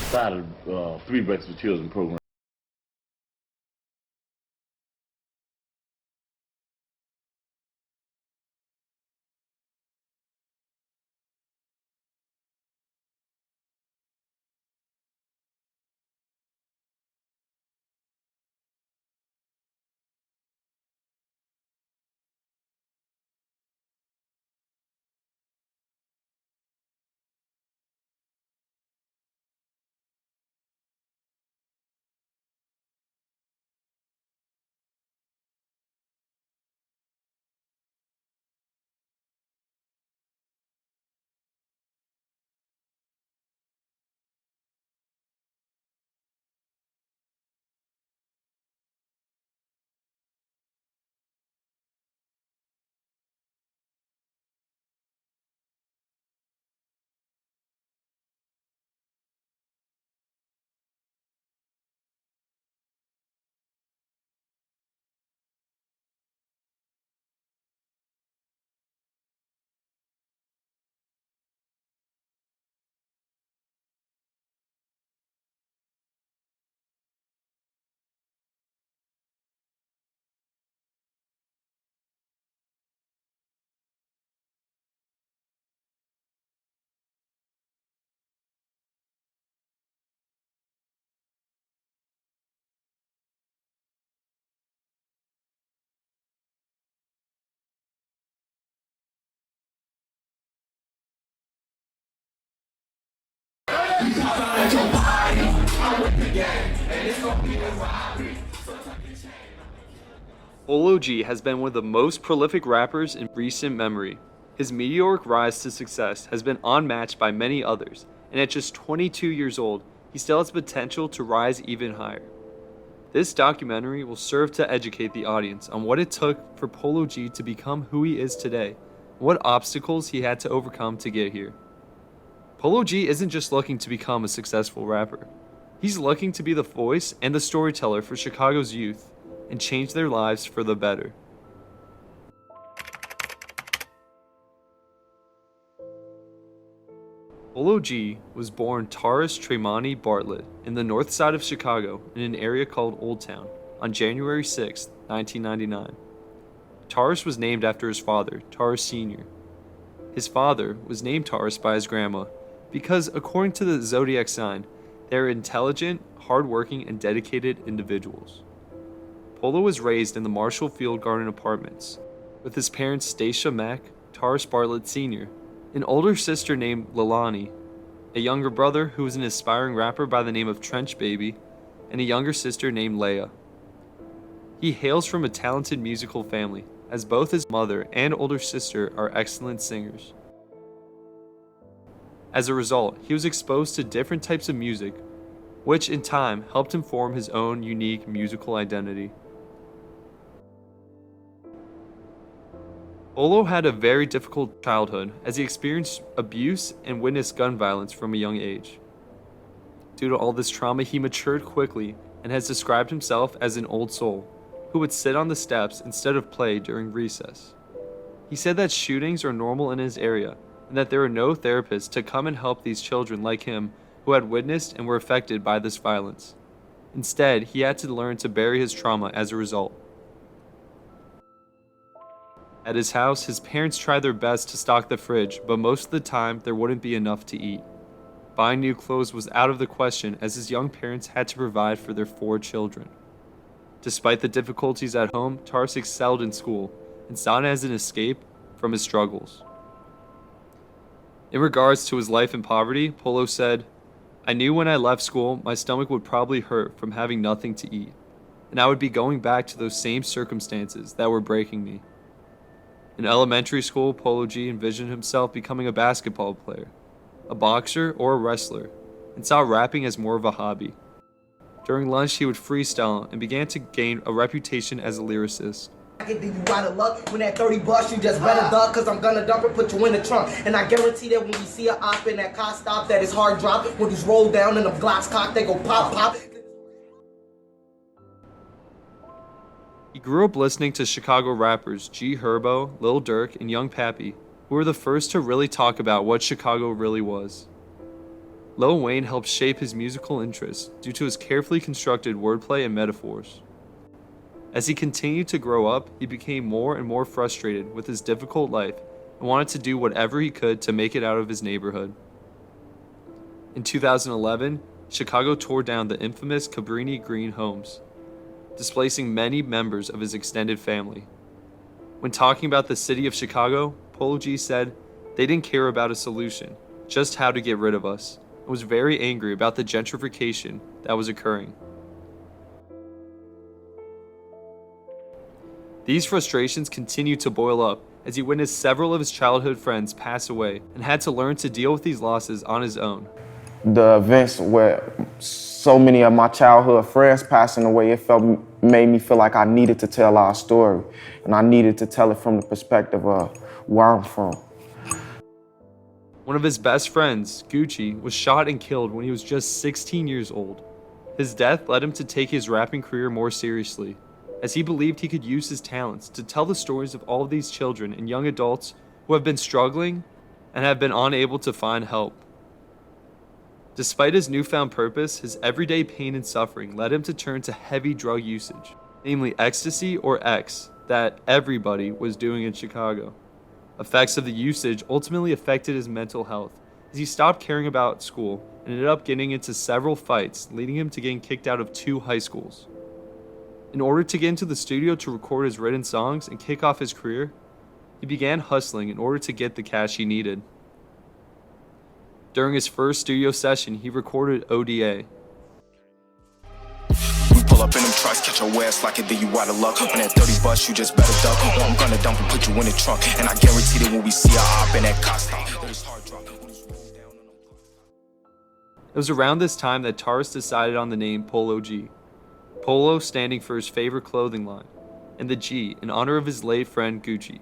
started Three Breakfast for Children program. Polo G has been one of the most prolific rappers in recent memory. His meteoric rise to success has been unmatched by many others, and at just 22 years old, he still has potential to rise even higher. This documentary will serve to educate the audience on what it took for Polo G to become who he is today, and what obstacles he had to overcome to get here. Polo G isn't just looking to become a successful rapper. He's looking to be the voice and the storyteller for Chicago's youth and change their lives for the better. Polo G was born Taurus Tremonti Bartlett in the north side of Chicago in an area called Old Town on January 6, 1999. Taurus was named after his father, Taurus Sr. His father was named Taurus by his grandma because, according to the zodiac sign, they are intelligent, hardworking, and dedicated individuals. Polo was raised in the Marshall Field Garden Apartments with his parents Stacia Mack, Taurus Bartlett Sr., an older sister named Leilani, a younger brother who was an aspiring rapper by the name of Trench Baby, and a younger sister named Leia. He hails from a talented musical family, as both his mother and older sister are excellent singers. As a result, he was exposed to different types of music, which in time helped him form his own unique musical identity. Polo had a very difficult childhood as he experienced abuse and witnessed gun violence from a young age. Due to all this trauma, he matured quickly and has described himself as an old soul who would sit on the steps instead of play during recess. He said that shootings are normal in his area and that there are no therapists to come and help these children like him who had witnessed and were affected by this violence. Instead, he had to learn to bury his trauma as a result. At his house, his parents tried their best to stock the fridge, but most of the time there wouldn't be enough to eat. Buying new clothes was out of the question as his young parents had to provide for their 4 children. Despite the difficulties at home, Taurus excelled in school and saw it as an escape from his struggles. In regards to his life in poverty, Polo said, "I knew when I left school my stomach would probably hurt from having nothing to eat, and I would be going back to those same circumstances that were breaking me." In elementary school, Polo G envisioned himself becoming a basketball player, a boxer, or a wrestler, and saw rapping as more of a hobby. During lunch, he would freestyle and began to gain a reputation as a lyricist. Then you out of luck when that 30 bucks, you just better duck, cause I'm gonna dump it, put you in the trunk. And I guarantee that when we see a op in that car stop, that his hard drop, when he's rolled down in the Glock's cock, they go pop, pop. He grew up listening to Chicago rappers G Herbo, Lil Durk, and Young Pappy, who were the first to really talk about what Chicago really was. Lil Wayne helped shape his musical interests due to his carefully constructed wordplay and metaphors. As he continued to grow up, he became more and more frustrated with his difficult life and wanted to do whatever he could to make it out of his neighborhood. In 2011, Chicago tore down the infamous Cabrini Green homes, displacing many members of his extended family. When talking about the city of Chicago, Polo G said they didn't care about a solution, just how to get rid of us, and was very angry about the gentrification that was occurring. These frustrations continued to boil up as he witnessed several of his childhood friends pass away and had to learn to deal with these losses on his own. The events where so many of my childhood friends passing away, made me feel like I needed to tell our story, and I needed to tell it from the perspective of where I'm from. One of his best friends, Gucci, was shot and killed when he was just 16 years old. His death led him to take his rapping career more seriously, as he believed he could use his talents to tell the stories of all of these children and young adults who have been struggling and have been unable to find help. Despite his newfound purpose, his everyday pain and suffering led him to turn to heavy drug usage, namely ecstasy or X, that everybody was doing in Chicago. Effects of the usage ultimately affected his mental health, as he stopped caring about school and ended up getting into several fights, leading him to getting kicked out of 2 high schools. In order to get into the studio to record his written songs and kick off his career, he began hustling in order to get the cash he needed. During his first studio session, he recorded ODA. We pull up in them trucks, catch your ass like it, then you out of luck. On that 30 bus, you just better duck. Or I'm gonna dump and put you in the trunk. And I guarantee that when we see a hop in that car stop, there's hard drop. It was around this time that Taurus decided on the name Polo G. Polo standing for his favorite clothing line, and the G in honor of his late friend Gucci.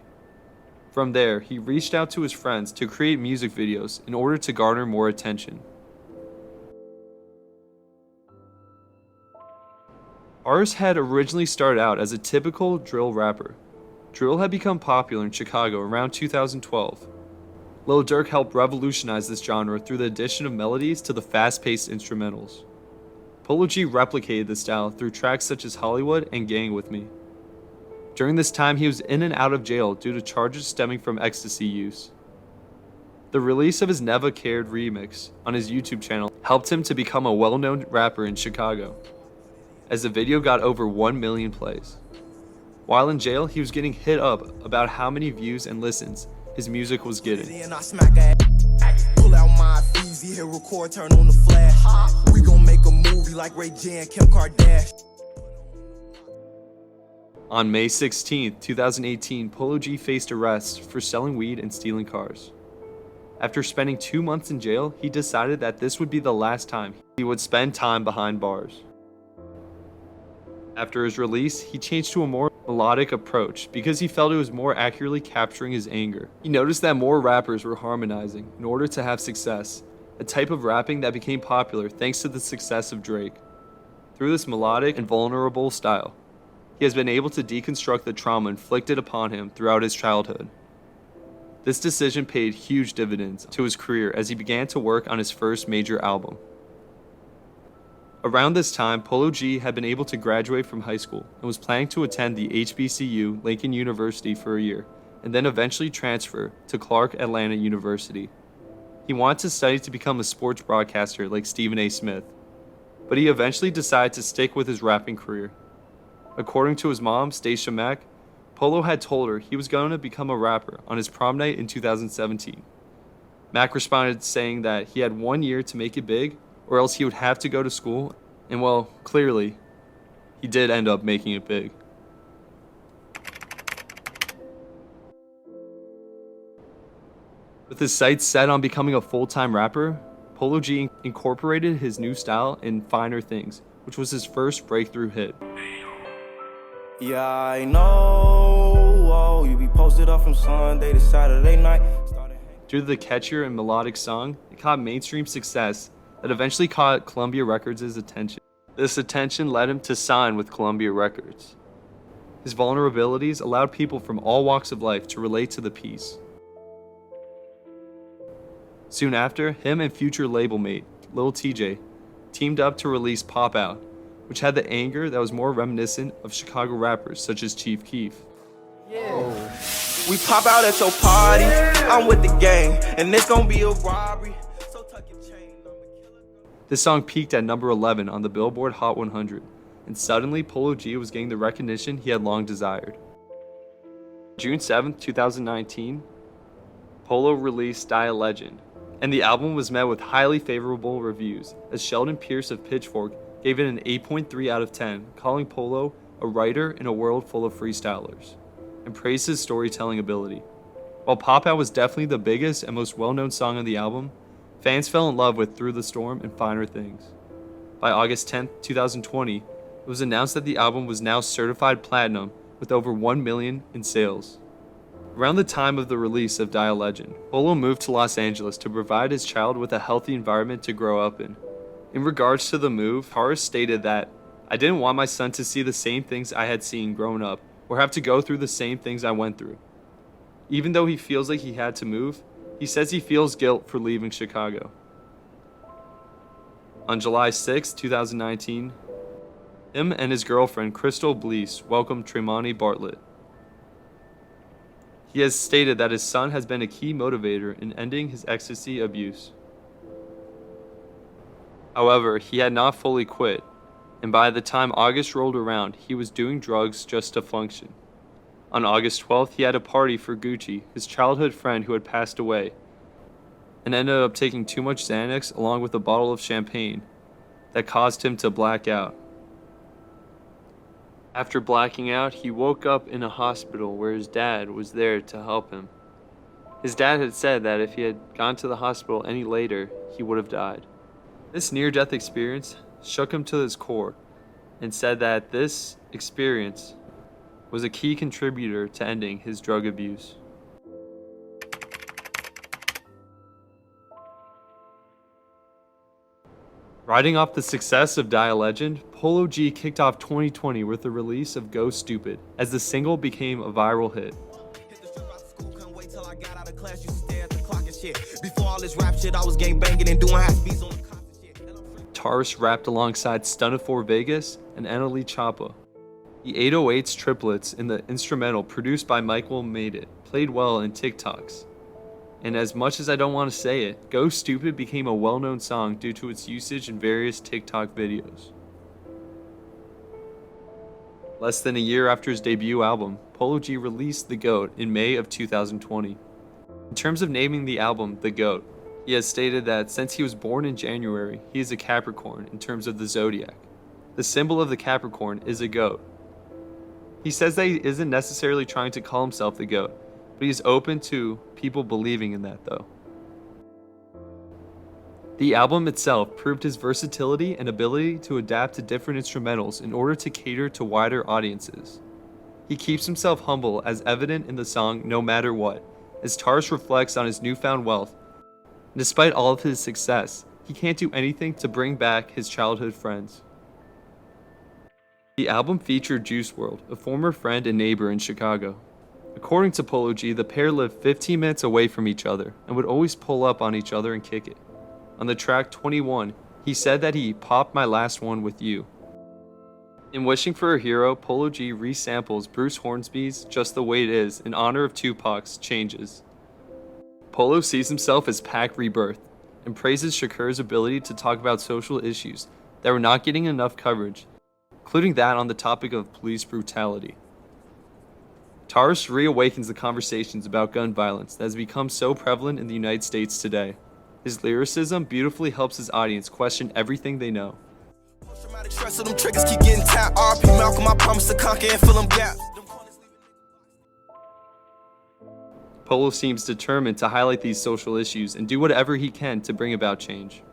From there, he reached out to his friends to create music videos in order to garner more attention. Taurus had originally started out as a typical drill rapper. Drill had become popular in Chicago around 2012. Lil Durk helped revolutionize this genre through the addition of melodies to the fast-paced instrumentals. Polo G replicated this style through tracks such as Hollywood and Gang With Me. During this time, he was in and out of jail due to charges stemming from ecstasy use. The release of his Never Cared remix on his YouTube channel helped him to become a well-known rapper in Chicago, as the video got over 1 million plays. While in jail, he was getting hit up about how many views and listens his music was getting. Pull out my easy, hit record, turn on the flash. We gon' make a movie like Ray J and Kim Kardashian. On May 16, 2018, Polo G faced arrest for selling weed and stealing cars. After spending 2 months in jail, he decided that this would be the last time he would spend time behind bars. After his release, he changed to a more melodic approach because he felt it was more accurately capturing his anger. He noticed that more rappers were harmonizing in order to have success, a type of rapping that became popular thanks to the success of Drake. Through this melodic and vulnerable style, he has been able to deconstruct the trauma inflicted upon him throughout his childhood. This decision paid huge dividends to his career as he began to work on his first major album. Around this time, Polo G had been able to graduate from high school and was planning to attend the HBCU Lincoln University for a year and then eventually transfer to Clark Atlanta University. He wanted to study to become a sports broadcaster like Stephen A. Smith, but he eventually decided to stick with his rapping career. According to his mom, Stacia Mack, Polo had told her he was going to become a rapper on his prom night in 2017. Mack responded saying that he had 1 year to make it big, or else he would have to go to school, and well, clearly, he did end up making it big. With his sights set on becoming a full-time rapper, Polo G incorporated his new style in Finer Things, which was his first breakthrough hit. Yeah, I know. You be posted up from Sunday to Saturday night. Due to the catchier and melodic song, it caught mainstream success that eventually caught Columbia Records' attention. This attention led him to sign with Columbia Records. His vulnerabilities allowed people from all walks of life to relate to the piece. Soon after, him and future label mate Lil TJ, teamed up to release Pop Out, which had the anger that was more reminiscent of Chicago rappers such as Chief Keef. We pop out at your party, I'm with the gang, and it's gonna be a robbery. So tuck your chain, I'm a killer. This song peaked at number 11 on the Billboard Hot 100, and suddenly Polo G was getting the recognition he had long desired. June 7, 2019, Polo released Die a Legend, and the album was met with highly favorable reviews, as Sheldon Pierce of Pitchfork gave it an 8.3 out of 10, calling Polo a writer in a world full of freestylers, and praised his storytelling ability. While Pop Out was definitely the biggest and most well-known song on the album, fans fell in love with Through the Storm and Finer Things. By August 10, 2020, it was announced that the album was now certified platinum with over 1 million in sales. Around the time of the release of Die a Legend, Polo moved to Los Angeles to provide his child with a healthy environment to grow up in. In regards to the move, Taurus stated that, "I didn't want my son to see the same things I had seen growing up, or have to go through the same things I went through." Even though he feels like he had to move, he says he feels guilt for leaving Chicago. On July 6, 2019, him and his girlfriend Crystal Blease welcomed Tremonti Bartlett. He has stated that his son has been a key motivator in ending his ecstasy abuse. However, he had not fully quit, and by the time August rolled around, he was doing drugs just to function. On August 12th, he had a party for Gucci, his childhood friend who had passed away, and ended up taking too much Xanax along with a bottle of champagne that caused him to black out. After blacking out, he woke up in a hospital where his dad was there to help him. His dad had said that if he had gone to the hospital any later, he would have died. This near-death experience shook him to his core and said that this experience was a key contributor to ending his drug abuse. Riding off the success of Die a Legend, Polo G kicked off 2020 with the release of Go Stupid, as the single became a viral hit. Hit the strip out of school, couldn't wait till I got out of class. Used to stare at the clock and shit. Before all this rap shit, I was gang banging and doing high speeds on the cops and shit. Taurus rapped alongside Stunna 4 Vegas and Annalie Choppa. The 808's triplets in the instrumental produced by Michael Made It played well in TikToks. And as much as I don't want to say it, Go Stupid became a well-known song due to its usage in various TikTok videos. Less than a year after his debut album, Polo G released The GOAT in May of 2020. In terms of naming the album The GOAT, he has stated that since he was born in January, he is a Capricorn in terms of the zodiac. The symbol of the Capricorn is a goat. He says that he isn't necessarily trying to call himself the GOAT, but he's open to people believing in that though. The album itself proved his versatility and ability to adapt to different instrumentals in order to cater to wider audiences. He keeps himself humble as evident in the song No Matter What, as Taurus reflects on his newfound wealth. And despite all of his success, he can't do anything to bring back his childhood friends. The album featured Juice WRLD, a former friend and neighbor in Chicago. According to Polo G, the pair lived 15 minutes away from each other and would always pull up on each other and kick it. On the track 21, he said that he popped my last one with you. In Wishing for a Hero, Polo G resamples Bruce Hornsby's Just the Way It Is in honor of Tupac's Changes. Polo sees himself as Pac Rebirth and praises Shakur's ability to talk about social issues that were not getting enough coverage, including that on the topic of police brutality. Taurus reawakens the conversations about gun violence that has become so prevalent in the United States today. His lyricism beautifully helps his audience question everything they know. Traumatic stress of them triggers keep getting tapped. RP Malcolm, I promise to conquer and fill them gaps. Polo seems determined to highlight these social issues and do whatever he can to bring about change.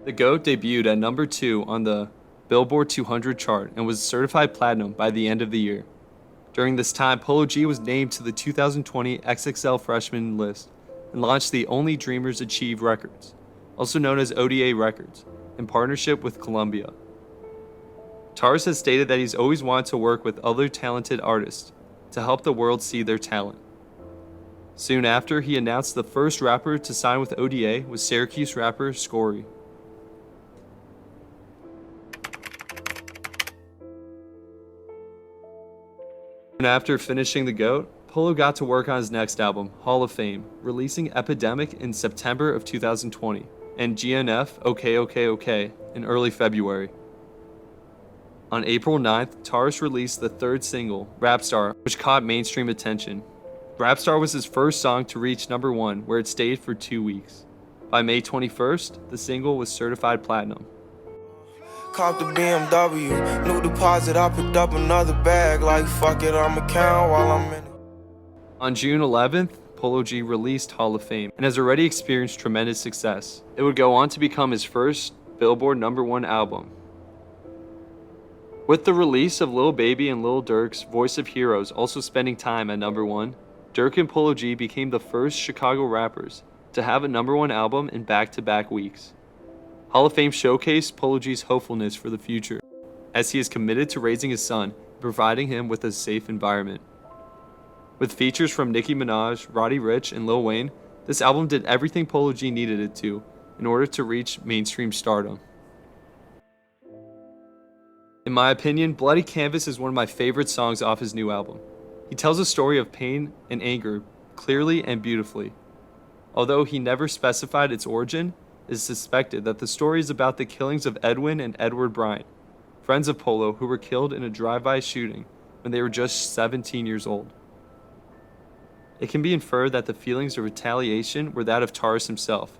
The GOAT debuted at number 2 on the Billboard 200 chart and was certified platinum by the end of the year. During this time, Polo G was named to the 2020 XXL Freshman list and launched the Only Dreamers Achieve Records, also known as ODA Records, in partnership with Columbia. Taurus has stated that he's always wanted to work with other talented artists to help the world see their talent. Soon after, he announced the first rapper to sign with ODA was Syracuse rapper Scory. And after finishing The GOAT, Polo got to work on his next album, Hall of Fame, releasing Epidemic in September of 2020 and GNF OK OK OK in early February. On April 9th, Taurus released the third single, Rapstar, which caught mainstream attention. Rapstar was his first song to reach #1, where it stayed for 2 weeks. By May 21st, the single was certified platinum. Cop the BMW, new deposit, I picked up another bag, like fuck it, I'ma count while I'm in it. On June 11th, Polo G released Hall of Fame and has already experienced tremendous success. It would go on to become his first Billboard #1 album. With the release of Lil Baby and Lil Durk's Voice of Heroes also spending time at #1, Durk and Polo G became the first Chicago rappers to have a #1 album in back-to-back weeks. Hall of Fame showcased Polo G's hopefulness for the future, as he is committed to raising his son and providing him with a safe environment. With features from Nicki Minaj, Roddy Ricch, and Lil Wayne, this album did everything Polo G needed it to in order to reach mainstream stardom. In my opinion, Bloody Canvas is one of my favorite songs off his new album. He tells a story of pain and anger clearly and beautifully. Although he never specified its origin, it is suspected that the story is about the killings of Edwin and Edward Bryant, friends of Polo who were killed in a drive-by shooting when they were just 17 years old. It can be inferred that the feelings of retaliation were that of Taurus himself.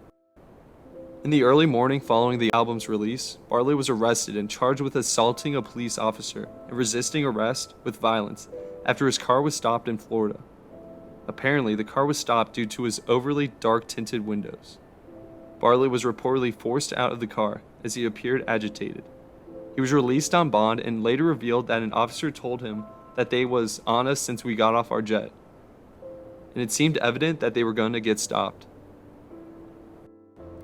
In the early morning following the album's release, Barley was arrested and charged with assaulting a police officer and resisting arrest with violence after his car was stopped in Florida. Apparently, the car was stopped due to his overly dark-tinted windows. Barley was reportedly forced out of the car as he appeared agitated. He was released on bond and later revealed that an officer told him that they was on us since we got off our jet. And it seemed evident that they were going to get stopped.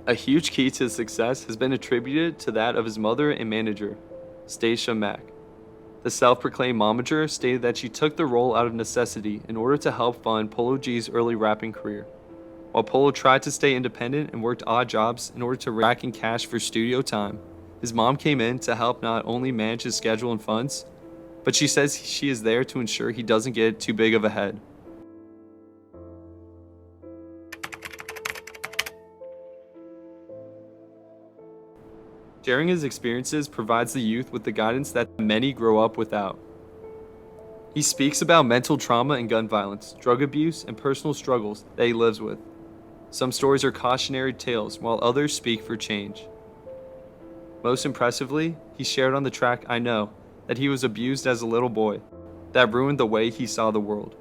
A huge key to his success has been attributed to that of his mother and manager, Stacia Mack. The self-proclaimed momager stated that she took the role out of necessity in order to help fund Polo G's early rapping career. While Polo tried to stay independent and worked odd jobs in order to rack in cash for studio time, his mom came in to help not only manage his schedule and funds, but she says she is there to ensure he doesn't get too big of a head. Sharing his experiences provides the youth with the guidance that many grow up without. He speaks about mental trauma and gun violence, drug abuse, and personal struggles that he lives with. Some stories are cautionary tales, while others speak for change. Most impressively, he shared on the track I Know that he was abused as a little boy. That ruined the way he saw the world.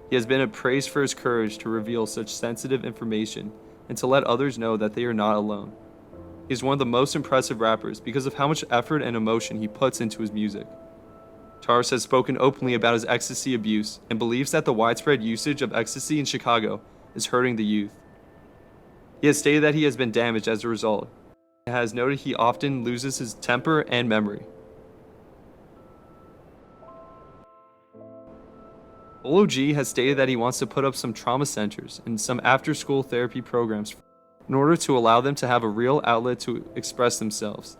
He has been appraised for his courage to reveal such sensitive information and to let others know that they are not alone. He is one of the most impressive rappers because of how much effort and emotion he puts into his music. Taurus has spoken openly about his ecstasy abuse and believes that the widespread usage of ecstasy in Chicago is hurting the youth. He has stated that he has been damaged as a result, and has noted he often loses his temper and memory. Polo G has stated that he wants to put up some trauma centers and some after-school therapy programs in order to allow them to have a real outlet to express themselves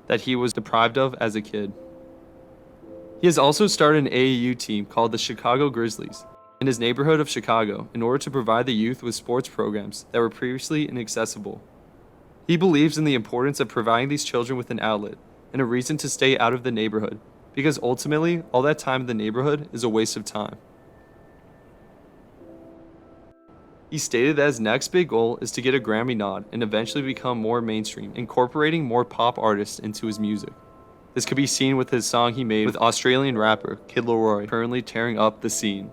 that he was deprived of as a kid. He has also started an AAU team called the Chicago Grizzlies in his neighborhood of Chicago in order to provide the youth with sports programs that were previously inaccessible. He believes in the importance of providing these children with an outlet and a reason to stay out of the neighborhood, because ultimately all that time in the neighborhood is a waste of time. He stated that his next big goal is to get a Grammy nod and eventually become more mainstream, incorporating more pop artists into his music. This could be seen with his song he made with Australian rapper Kid Laroi, currently tearing up the scene.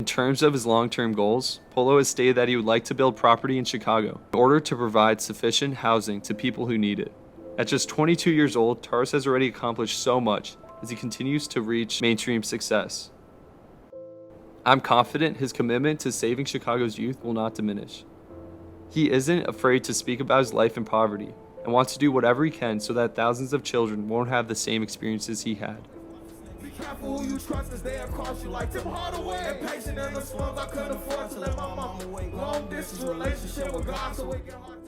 In terms of his long-term goals, Polo has stated that he would like to build property in Chicago in order to provide sufficient housing to people who need it. At just 22 years old, Taurus has already accomplished so much as he continues to reach mainstream success. I'm confident his commitment to saving Chicago's youth will not diminish. He isn't afraid to speak about his life in poverty and wants to do whatever he can so that thousands of children won't have the same experiences he had. careful who you trust, cause they'll cross you like Tim Hardaway. Impatient in the slums, I couldn't afford to let my mama wait. Long distance relationship with God, so it get hard.